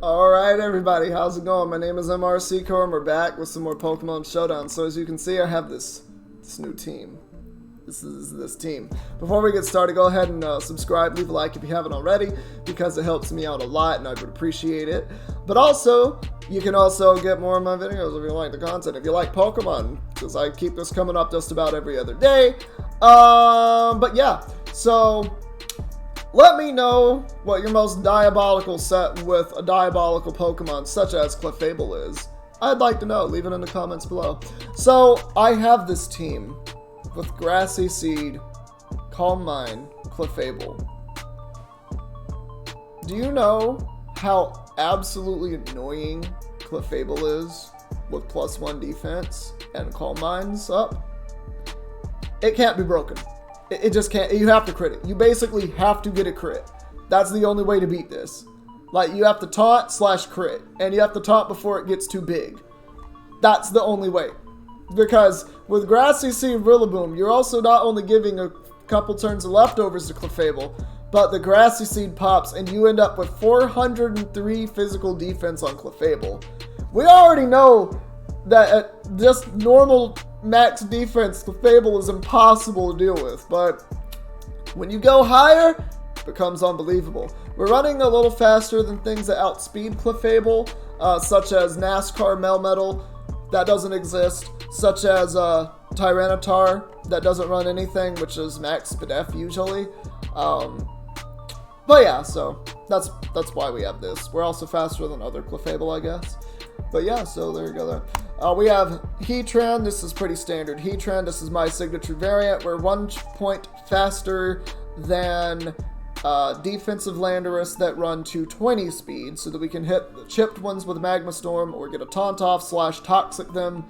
Alright everybody, how's it going? My name is MRC Core and we're back with some more Pokemon Showdown. So as you can see, I have this new team. This is this team. Before we get started, go ahead and subscribe, leave a like if you haven't already, because it helps me out a lot and I would appreciate it. But also, you can also get more of my videos if you like the content, if you like Pokemon, because I keep this coming up just about every other day. But yeah, so let me know what your most diabolical set with a diabolical Pokemon such as Clefable is. I'd like to know. Leave it in the comments below. So, I have this team with Grassy Seed, Calm Mind, Clefable. Do you know how absolutely annoying Clefable is with +1 defense and Calm Mind's up? It can't be broken. It just can't. You have to crit it. You basically have to get a crit. That's the only way to beat this. Like, you have to taunt / crit. And you have to taunt before it gets too big. That's the only way. Because with Grassy Seed Rillaboom, you're also not only giving a couple turns of leftovers to Clefable, but the Grassy Seed pops and you end up with 403 physical defense on Clefable. We already know that at just normal max defense, Clefable is impossible to deal with, but when you go higher, it becomes unbelievable. We're running a little faster than things that outspeed Clefable, such as NASCAR Melmetal, that doesn't exist, such as Tyranitar, that doesn't run anything, which is max SPDF usually. But yeah, so that's why we have this. We're also faster than other Clefable, I guess. But yeah, so there you go there. We have Heatran. This is pretty standard Heatran. This is my signature variant. We're 1 point faster than defensive Landorus that run 220 speed, so that we can hit the chipped ones with Magma Storm or get a taunt off / toxic them.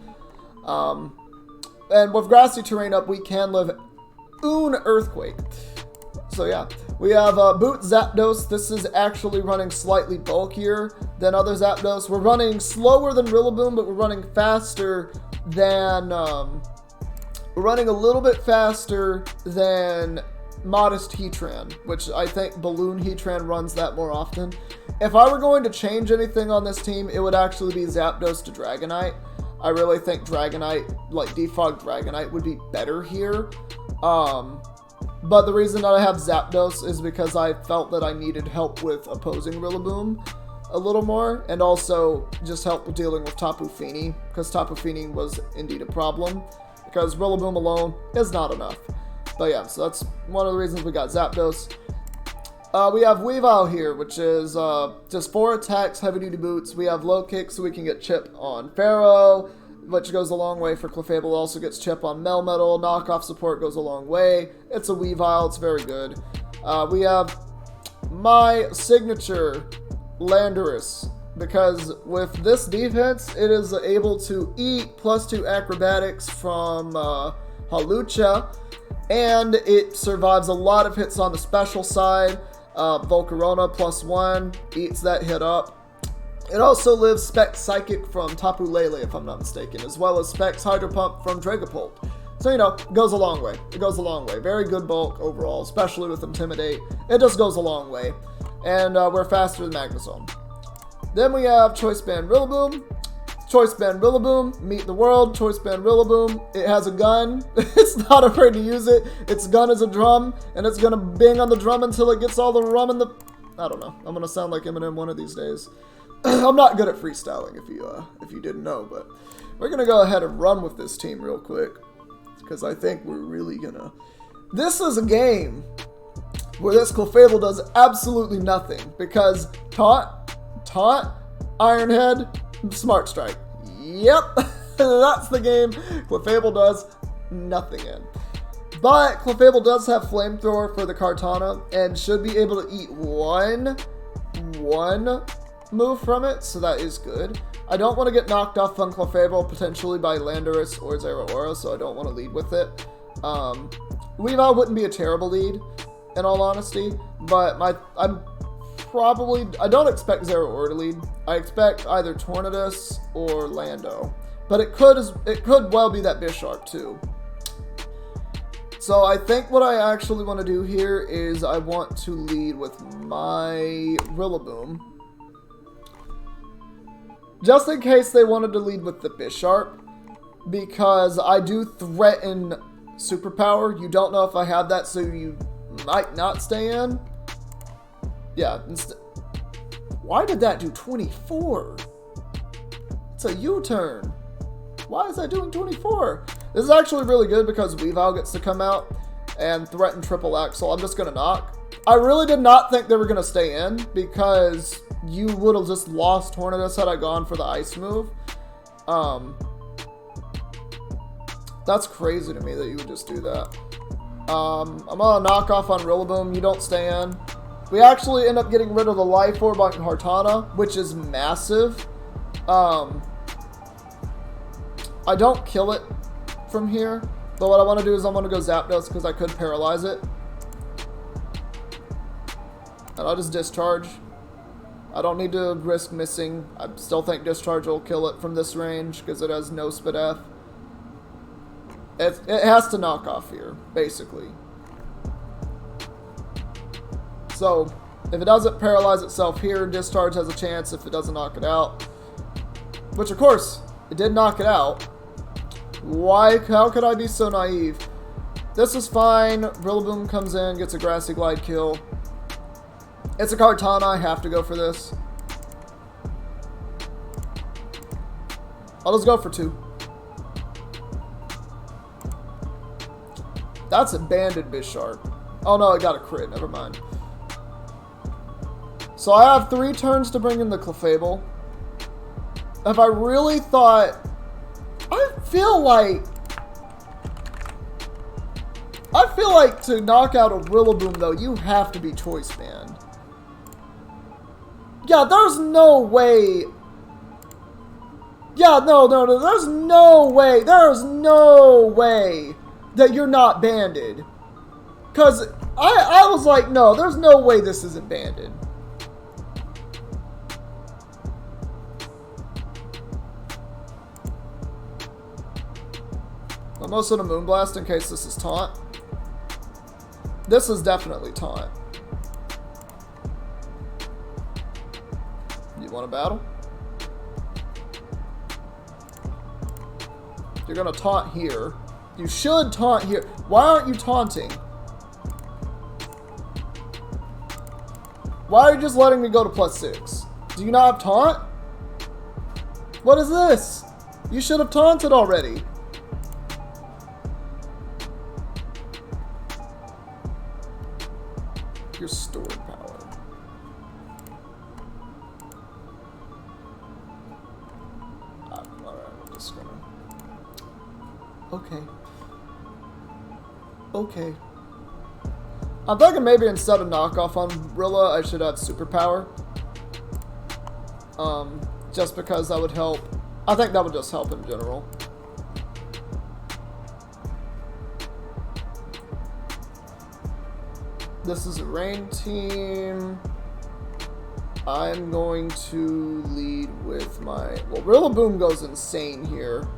And with grassy terrain up, we can live Earthquake. So yeah, we have Boot Zapdos. This is actually running slightly bulkier than other Zapdos. We're running slower than Rillaboom, but we're running faster than, we're running a little bit faster than Modest Heatran, which I think Balloon Heatran runs that more often. If I were going to change anything on this team, it would actually be Zapdos to Dragonite. I really think Dragonite, like Defogged Dragonite, would be better here. But the reason that I have Zapdos is because I felt that I needed help with opposing Rillaboom a little more, and also just help with dealing with Tapu Fini, because Tapu Fini was indeed a problem, because Rillaboom alone is not enough. But yeah, so that's one of the reasons we got Zapdos. We have Weavile here, which is just 4 attacks, heavy-duty boots. We have low kick, so we can get chip on Pharaoh, which goes a long way for Clefable. Also gets chip on Melmetal. Knockoff support goes a long way. It's a Weavile. It's very good. We have my signature Landorus, because with this defense, it is able to eat +2 acrobatics from Hawlucha, and it survives a lot of hits on the special side. Volcarona +1 eats that hit up. It also lives Specs Psychic from Tapu Lele, if I'm not mistaken, as well as Specs Hydro Pump from Dragapult. So, you know, it goes a long way. It goes a long way. Very good bulk overall, especially with Intimidate. It just goes a long way. And we're faster than Magnezone. Then we have Choice Band Rillaboom. Choice Band Rillaboom, meet the world. Choice Band Rillaboom. It has a gun. It's not afraid to use it. Its gun is a drum, and it's gonna bang on the drum until it gets all the rum in the... I don't know. I'm gonna sound like Eminem one of these days. I'm not good at freestyling, if you didn't know, but we're gonna go ahead and run with this team real quick, because I think we're really gonna... This is a game where this Clefable does absolutely nothing, because taunt, Iron Head, Smart Strike. Yep, that's the game Clefable does nothing in. But Clefable does have Flamethrower for the Kartana, and should be able to eat one move from it, so that is good. I don't want to get knocked off on Clefable, potentially by Landorus or Zeraora, so I don't want to lead with it. Weavile wouldn't be a terrible lead, in all honesty, but I don't expect Zeraora to lead. I expect either Tornadus or Lando, but it could well be that Bisharp too. So I think what I actually want to do here is I want to lead with my Rillaboom. just in case they wanted to lead with the Bisharp, because I do threaten superpower. You don't know if I have that, so you might not stay in. Yeah, why did that do 24? It's a U-turn. Why is that doing 24? This is actually really good because Weavile gets to come out and threaten triple Axle. I'm just going to knock. I really did not think they were going to stay in because you would have just lost Tornadus had I gone for the ice move. That's crazy to me that you would just do that. I'm going to knock off on Rillaboom. You don't stay in. We actually end up getting rid of the Life Orb on Hartana, which is massive. I don't kill it from here, but what I want to do is I'm going to go Zapdos because I could paralyze it. And I'll just Discharge. I don't need to risk missing. I still think Discharge will kill it from this range because it has no Spit F. It has to knock off here, basically. So, if it doesn't paralyze itself here, Discharge has a chance if it doesn't knock it out. Which, of course, it did knock it out. Why? How could I be so naive? This is fine. Rillaboom comes in, gets a Grassy Glide kill. It's a Kartana. I have to go for this. I'll just go for 2. That's a banded Bisharp. Oh no, I got a crit. Never mind. So I have 3 turns to bring in the Clefable. If I really thought... I feel like to knock out a Rillaboom, though, you have to be Choice Band. Yeah, there's no way... Yeah, no, there's no way that you're not banded. Because I was like, no, there's no way this isn't banded. I'm also going to Moonblast in case this is taunt. This is definitely taunt. You want to battle? You're going to taunt here. You should taunt here. Why aren't you taunting? Why are you just letting me go to +6? Do you not have taunt? What is this? You should have taunted already. Your stored power. Alright, I'm just gonna... Okay. I'm thinking maybe instead of knockoff on Rilla, I should have superpower. Just because that would help. I think that would just help in general. This is a rain team. I'm going to lead with my... Well, Rillaboom goes insane here.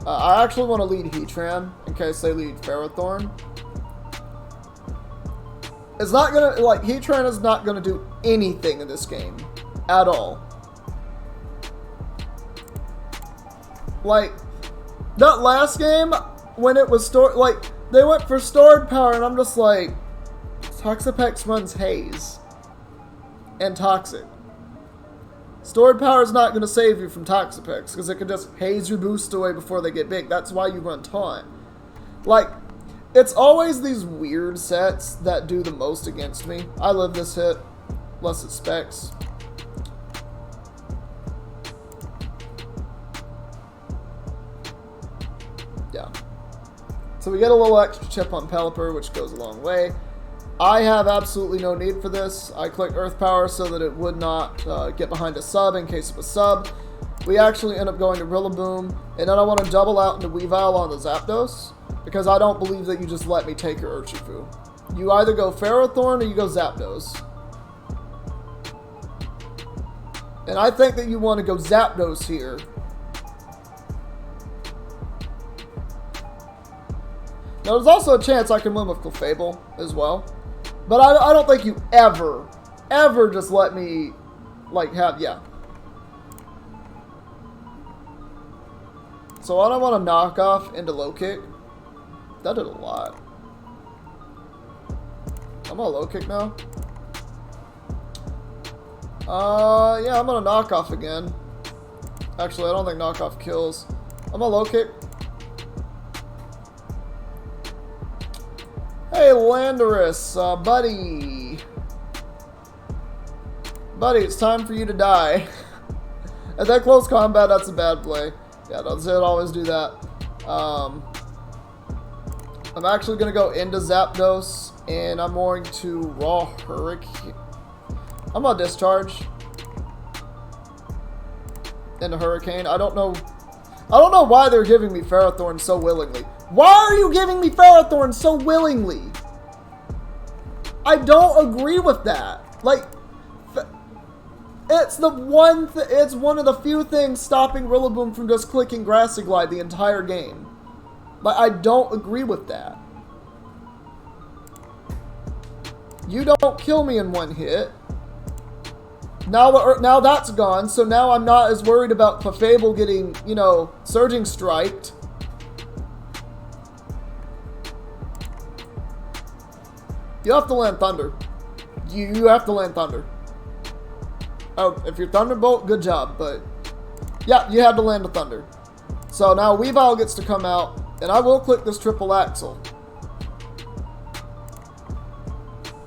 I actually want to lead Heatran in case they lead Ferrothorn. It's not gonna... Like, Heatran is not gonna do anything in this game. At all. Like, that last game, when it was stored... Like, they went for stored power, and I'm just like... Toxapex runs Haze. And Toxic. Stored power is not going to save you from Toxapex, because it can just haze your boost away before they get big. That's why you run Taunt. Like, it's always these weird sets that do the most against me. I live this hit, unless it's Specs. Yeah. So we get a little extra chip on Pelipper, which goes a long way. I have absolutely no need for this. I clicked Earth Power so that it would not get behind a sub in case of a sub. We actually end up going to Rillaboom, and then I want to double out into Weavile on the Zapdos, because I don't believe that you just let me take your Urshifu. You either go Ferrothorn or you go Zapdos. And I think that you want to go Zapdos here. Now, there's also a chance I can win with Clefable as well. But I don't think you ever just let me, like, have, yeah. So I don't want to knock off into low kick. That did a lot. I'm on low kick now. Yeah, I'm gonna knock off again. Actually, I don't think knock off kills. I'm on low kick. Hey, Landorus, buddy. Buddy, it's time for you to die. At that close combat, that's a bad play. Yeah, don't always do that. I'm actually going to go into Zapdos, and I'm going to Raw Hurricane. I'm going to Discharge into Hurricane. I don't know why they're giving me Ferrothorn so willingly. Why are you giving me Ferrothorn so willingly? I don't agree with that. Like, it's it's one of the few things stopping Rillaboom from just clicking Grassy Glide the entire game. Like, I don't agree with that. You don't kill me in one hit. Now that's gone, so now I'm not as worried about Clefable getting, you know, Surging Striked. You have to land Thunder. You have to land Thunder. Oh, if you're Thunderbolt, good job, but yeah, you had to land a Thunder. So now Weavile gets to come out, and I will click this triple axle,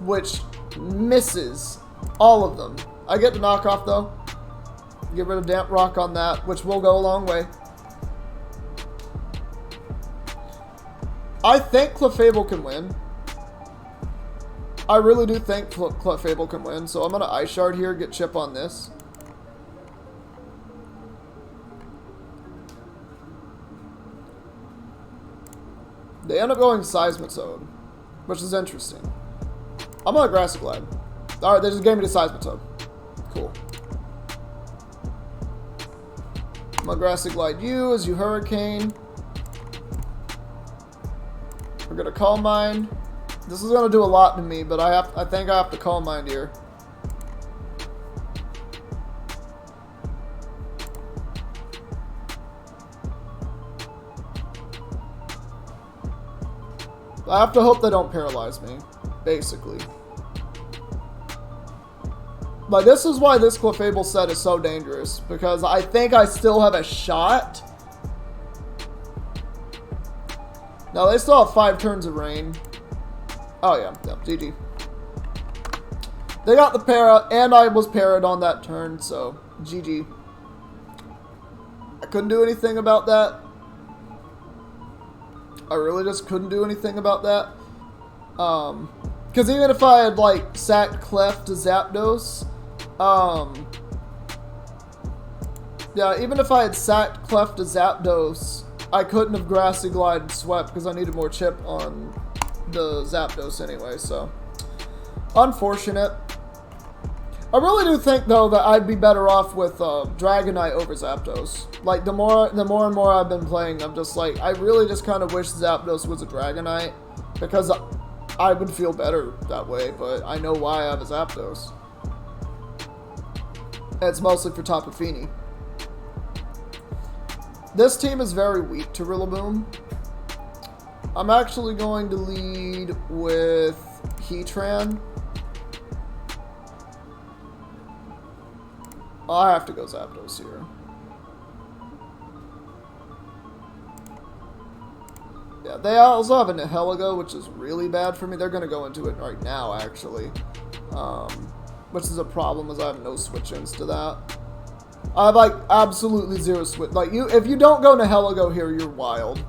which misses all of them. I get to knock off though. Get rid of Damp Rock on that, which will go a long way. I think Clefable can win. I really do think Clefable can win, so I'm going to Ice Shard here, get Chip on this. They end up going Seismitoad, which is interesting. I'm going to Grassy Glide. Alright, they just gave me the Seismitoad. Cool. I'm going to Grassy Glide you as you Hurricane. We're going to Calm Mind. This is going to do a lot to me, but I think I have to Calm Mind here. I have to hope they don't paralyze me, basically. Like, this is why this Clefable set is so dangerous, because I think I still have a shot. Now, they still have 5 turns of rain. Oh, yeah, GG. They got the para, and I was parried on that turn, so GG. I couldn't do anything about that. I really just couldn't do anything about that. Because even if I had, like, sacked Clef to Zapdos, yeah, even if I had sacked Clef to Zapdos, I couldn't have Grassy Glide swept because I needed more chip on the Zapdos anyway, so unfortunate. I really do think though that I'd be better off with Dragonite over Zapdos. Like the more and more I've been playing, I'm just like, I really just kind of wish Zapdos was a Dragonite because I would feel better that way, but I know why I have a Zapdos. It's mostly for Tapu Fini. This team is very weak to Rillaboom. I'm actually going to lead with Heatran. I have to go Zapdos here. Yeah, they also have a Nihilego, which is really bad for me. They're going to go into it right now, actually. Which is a problem, as I have no switch-ins to that. I have, like, absolutely zero switch. Like, if you don't go Nihilego here, you're wild.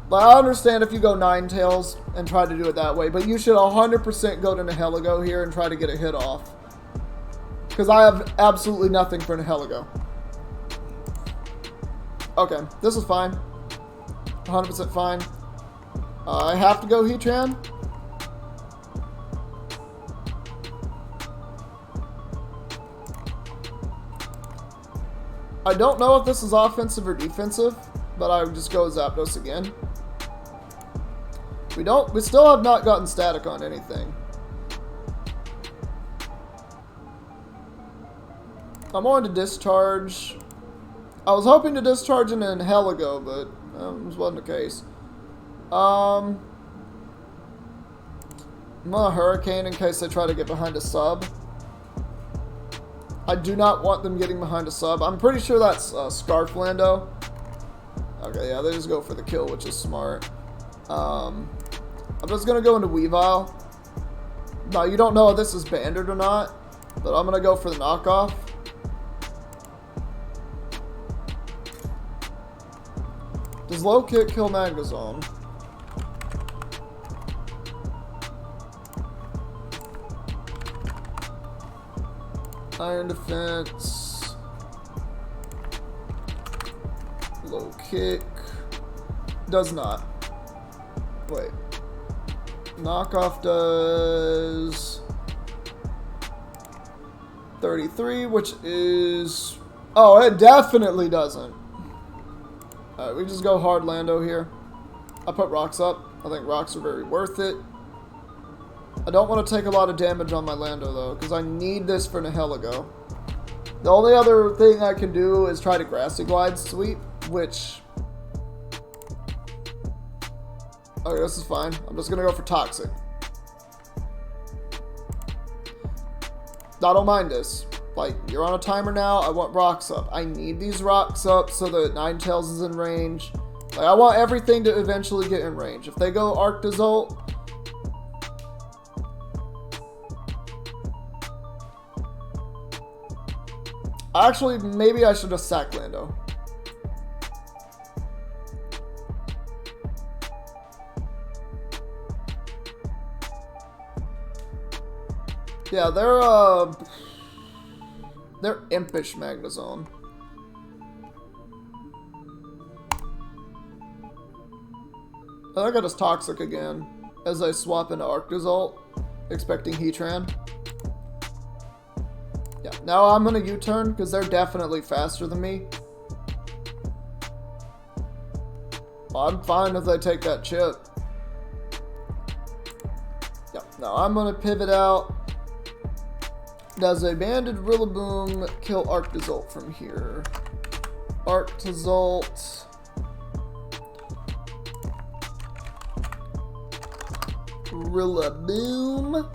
Like, I understand if you go Ninetales and try to do it that way, but you should 100% go to Nihilego here and try to get a hit off. Because I have absolutely nothing for Nihilego. Okay, this is fine. 100% fine. I have to go Heatran. I don't know if this is offensive or defensive, but I would just go Zapdos again. We still have not gotten static on anything. I'm going to Discharge I was hoping to discharge an Heligo, but this wasn't the case. I'm gonna Hurricane in case they try to get behind a sub. I do not want them getting behind a sub. I'm pretty sure that's Scarf Lando. Okay, yeah, they just go for the kill, which is smart. I'm just gonna go into Weavile. Now, you don't know if this is banded or not, but I'm gonna go for the knockoff. Does low kick kill Magnezone? Iron defense. Low kick. Does not. Wait. Knockoff does 33, which is... Oh, it definitely doesn't. Alright, we just go hard Lando here. I put rocks up. I think rocks are very worth it. I don't want to take a lot of damage on my Lando, though, because I need this for Nihilego. The only other thing I can do is try to Grassy Glide Sweep, which... Okay, this is fine. I'm just going to go for Toxic. I don't mind this. Like, you're on a timer now. I want rocks up. I need these rocks up so that Ninetales is in range. Like, I want everything to eventually get in range. If they go Arctozolt... Actually, maybe I should just sack Lando. Yeah, they're impish Magnezone. I think I just Toxic again as I swap into Arctozolt, expecting Heatran. Yeah, now I'm gonna U-turn because they're definitely faster than me. I'm fine if they take that chip. Yeah, now I'm gonna pivot out. Does a banded Rillaboom kill Arctozolt from here? Arctozolt. Rillaboom.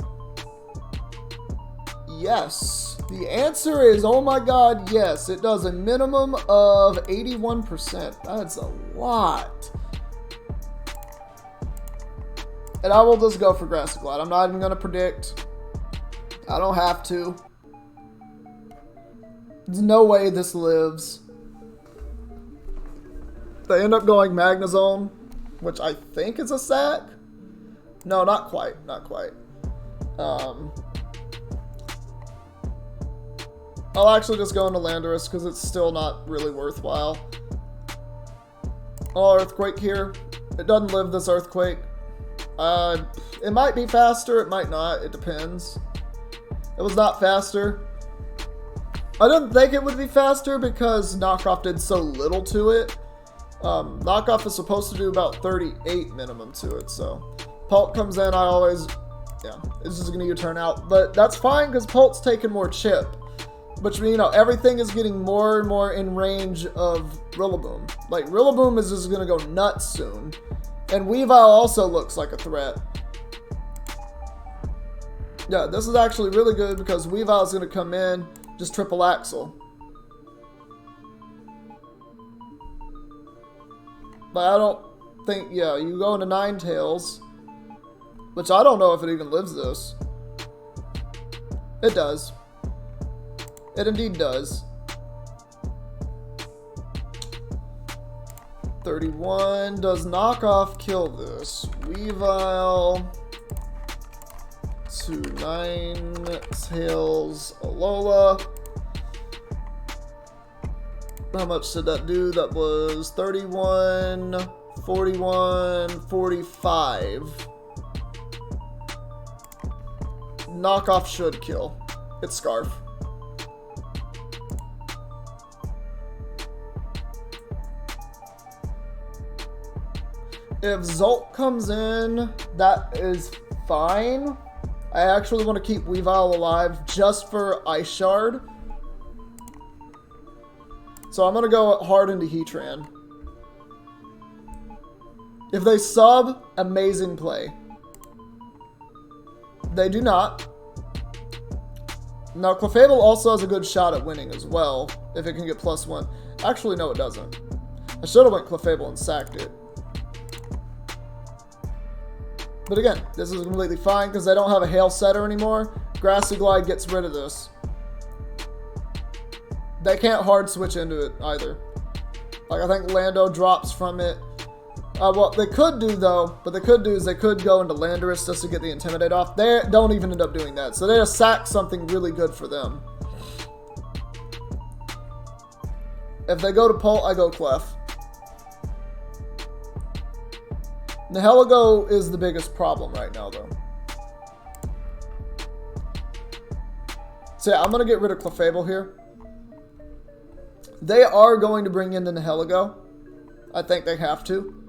Yes. The answer is, oh my god, yes. It does a minimum of 81%. That's a lot. And I will just go for Grassy Glide. I'm not even going to predict. I don't have to. There's no way this lives. They end up going Magnezone, which I think is a sack. No, not quite. Not quite. I'll actually just go into Landorus because it's still not really worthwhile. Oh, Earthquake here. It doesn't live this Earthquake. It might be faster, it might not. It depends. It was not faster. I didn't think it would be faster because Knockoff did so little to it. Knockoff is supposed to do about 38 minimum to it, so... Pult comes in, I always... Yeah, it's just gonna U-turn out. But that's fine because Pult's taking more chip. Which means, you know, everything is getting more and more in range of Rillaboom. Like, Rillaboom is just gonna go nuts soon. And Weavile also looks like a threat. Yeah, this is actually really good because Weavile is going to come in, just triple axle. But I don't think, yeah, you go into Ninetales, which I don't know if it even lives this. It does. It indeed does. 31. Does Knockoff kill this? Weavile to Ninetales Alola. How much did that do? That was 31, 41, 45. Knockoff should kill. It's Scarf. If Zolt comes in, that is fine. I actually want to keep Weavile alive just for Ice Shard. So I'm going to go hard into Heatran. If they sub, amazing play. They do not. Now, Clefable also has a good shot at winning as well, if it can get +1. Actually, no, it doesn't. I should have went Clefable and sacked it. But again, this is completely fine because they don't have a Hail Setter anymore. Grassy Glide gets rid of this. They can't hard switch into it either. Like, I think Lando drops from it. What they could do, though, what they could do is they could go into Landorus just to get the Intimidate off. They don't even end up doing that. So they just sack something really good for them. If they go to Pult, I go Clef. Nihilego is the biggest problem right now, though. So yeah, I'm going to get rid of Clefable here. They are going to bring in the Nihilego. I think they have to.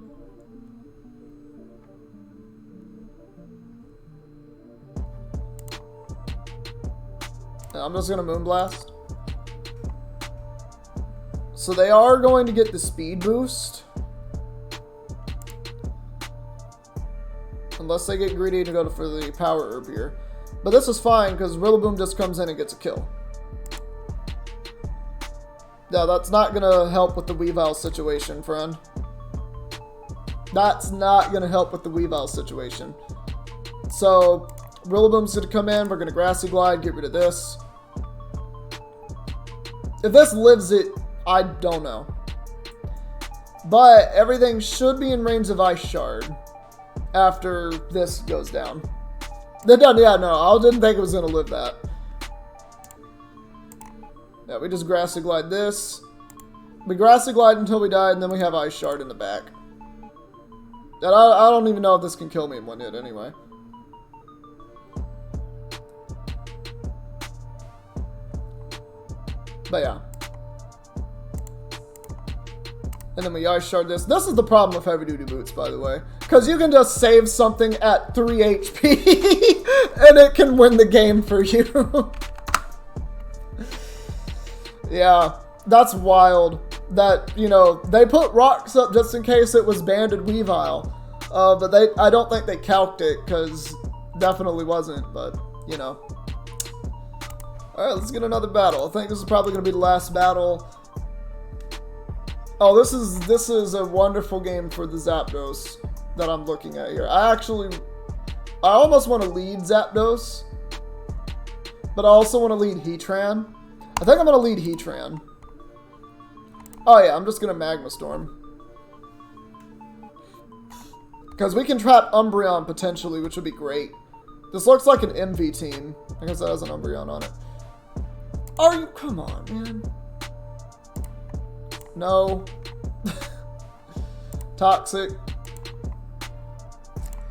I'm just going to Moonblast. So they are going to get the speed boost. Unless they get greedy to go for the Power Herb here. But this is fine because Rillaboom just comes in and gets a kill. Yeah, that's not going to help with the Weavile situation, friend. That's not going to help with the Weavile situation. So, Rillaboom's going to come in. We're going to Grassy Glide, get rid of this. If this lives it, I don't know. But everything should be in range of Ice Shard after this goes down. They're done. Yeah, no, I didn't think it was going to live that. Yeah, we just Grassy Glide this. We Grassy Glide until we die, and then we have Ice Shard in the back. And I don't even know if this can kill me in one hit anyway. But yeah. And then we Ice Shard this. This is the problem with Heavy Duty Boots, by the way. Because you can just save something at 3 HP, and it can win the game for you. Yeah, that's wild. That, you know, they put rocks up just in case it was Banded Weavile. But I don't think they calced it, because definitely wasn't, but, you know. Alright, let's get another battle. I think this is probably going to be the last battle. Oh, this is a wonderful game for the Zapdos that I'm looking at here. I almost want to lead Zapdos, but I also want to lead Heatran. I think I'm going to lead Heatran. Oh yeah, I'm just going to Magma Storm. Because we can trap Umbreon potentially, which would be great. This looks like an MV team. I guess that has an Umbreon on it. Are you? Come on, man. No. Toxic.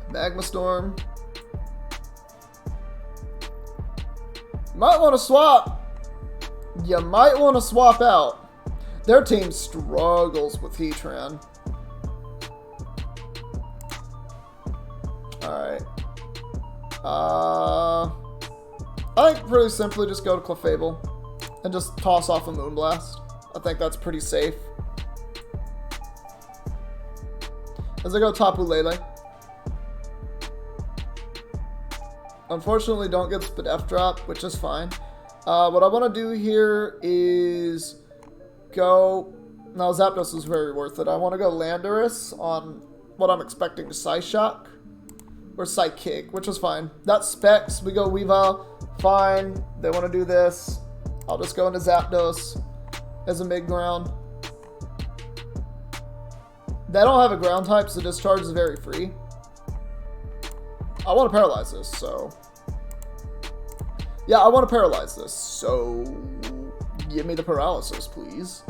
Magma Storm. Might want to swap. You might want to swap out. Their team struggles with Heatran. Alright. I think pretty simply just go to Clefable and just toss off a Moonblast. I think that's pretty safe. As I go Tapu Lele. Unfortunately, don't get Spadef drop, which is fine. What I want to do here is go... Now, Zapdos is very worth it. I want to go Landorus on what I'm expecting to Psyshock. Or Psychic, which is fine. That's Specs. We go Weavile. Fine. They want to do this. I'll just go into Zapdos as a mid-ground. They don't have a ground type, so Discharge is very free. I want to paralyze this, so... Yeah, I want to paralyze this, so... Give me the paralysis, please.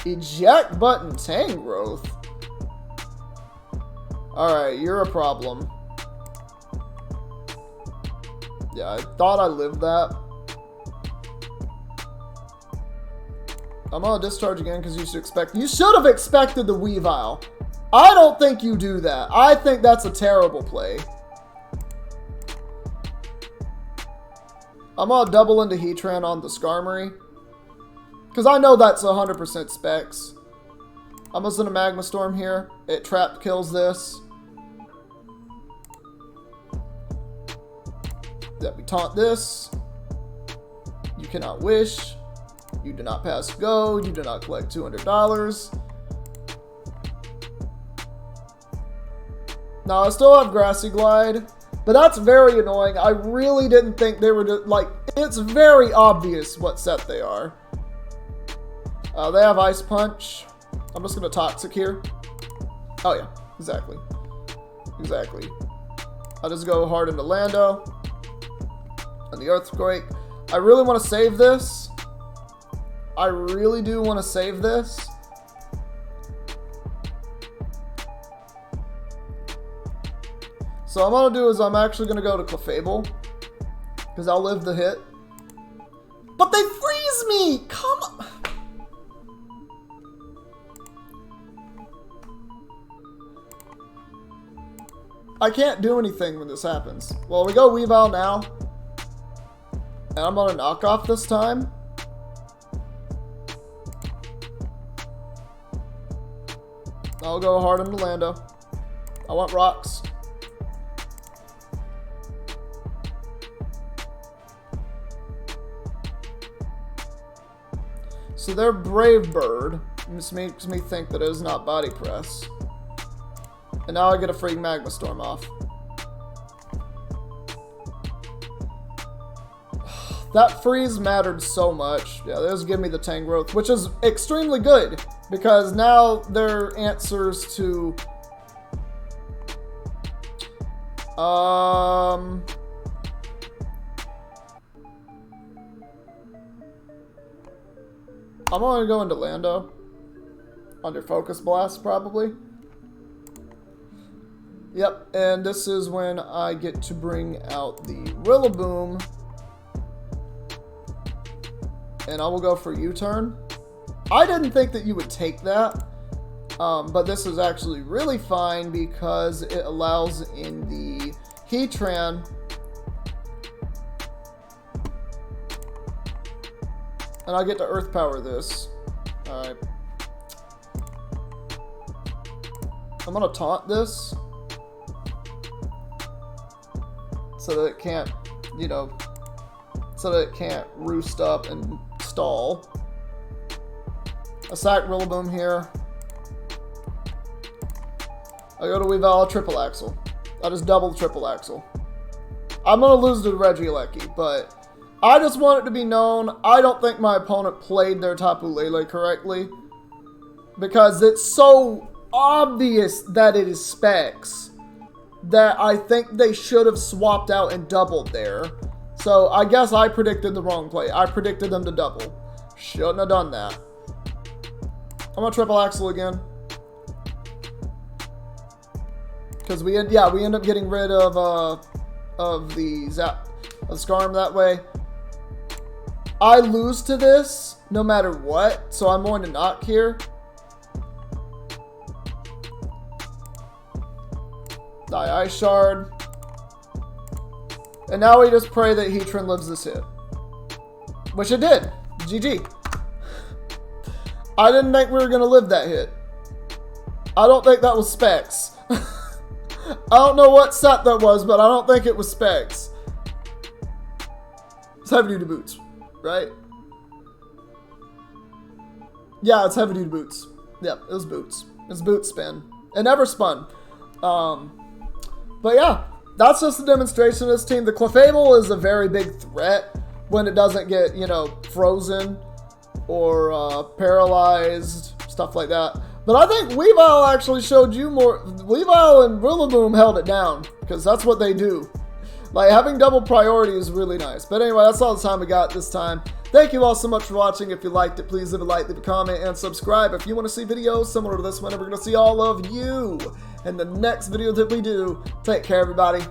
Eject button Tangrowth. Alright, you're a problem. Yeah, I thought I lived that. I'm gonna discharge again because you should have expected the Weavile. I don't think you do that. I think that's a terrible play. I'm gonna double into Heatran on the Skarmory. Because I know that's 100% specs. I'm just in a Magma Storm here. It trap kills this. Let me taunt this. You cannot wish. You do not pass go. You do not collect $200. Now, I still have Grassy Glide, but that's very annoying. I really didn't think they were, like, it's very obvious what set they are. They have Ice Punch. I'm just going to Toxic here. Oh, yeah. Exactly. Exactly. I'll just go hard into Lando. And the Earthquake. I really want to save this. I really do want to save this. So what I'm going to do is I'm actually going to go to Clefable. Because I'll live the hit. But they freeze me! Come on! I can't do anything when this happens. Well, we go Weavile now. And I'm on a knockoff this time. I'll go hard into Lando. I want rocks. So their Brave Bird. This makes me think that it is not Body Press. And now I get a free Magma Storm off. That freeze mattered so much. Yeah, this give me the Tangrowth, which is extremely good. Because now they're answers to... I'm gonna go into Lando. Under Focus Blast, probably. Yep, and this is when I get to bring out the Rillaboom. And I will go for U-turn. I didn't think that you would take that. But this is actually really fine because it allows in the Heatran. And I get to Earth Power this. Alright. I'm going to taunt this. So that it can't, you know, so that it can't roost up and stall. I sack Rillaboom here. I go to Weavile, Triple Axle. I just double Triple Axle. I'm going to lose to Regieleki, but I just want it to be known, I don't think my opponent played their Tapu Lele correctly. Because it's so obvious that it is specs that I think they should have swapped out and doubled there. So I guess I predicted the wrong play. I predicted them to double. Shouldn't have done that. I'm going to Triple Axle again. Because we end up getting rid of the Skarm that way. I lose to this no matter what, so I'm going to knock here. Die Ice Shard. And now we just pray that Heatran lives this hit. Which it did. GG. I didn't think we were going to live that hit. I don't think that was specs. I don't know what set that was, but I don't think it was specs. It's heavy duty boots, right? Yeah, it's heavy duty boots. Yep, it was boots. It's boot spin. It never spun. But yeah, that's just a demonstration of this team. The Clefable is a very big threat when it doesn't get, you know, frozen or paralyzed, stuff like that. But I think Weavile actually showed you more. Weavile and Rillaboom held it down because that's what they do. Like, having double priority is really nice. But anyway, that's all the time we got this time. Thank you all so much for watching. If you liked it, please leave a like, leave a comment, and subscribe if you want to see videos similar to this one. And we're going to see all of you in the next video that we do. Take care, everybody.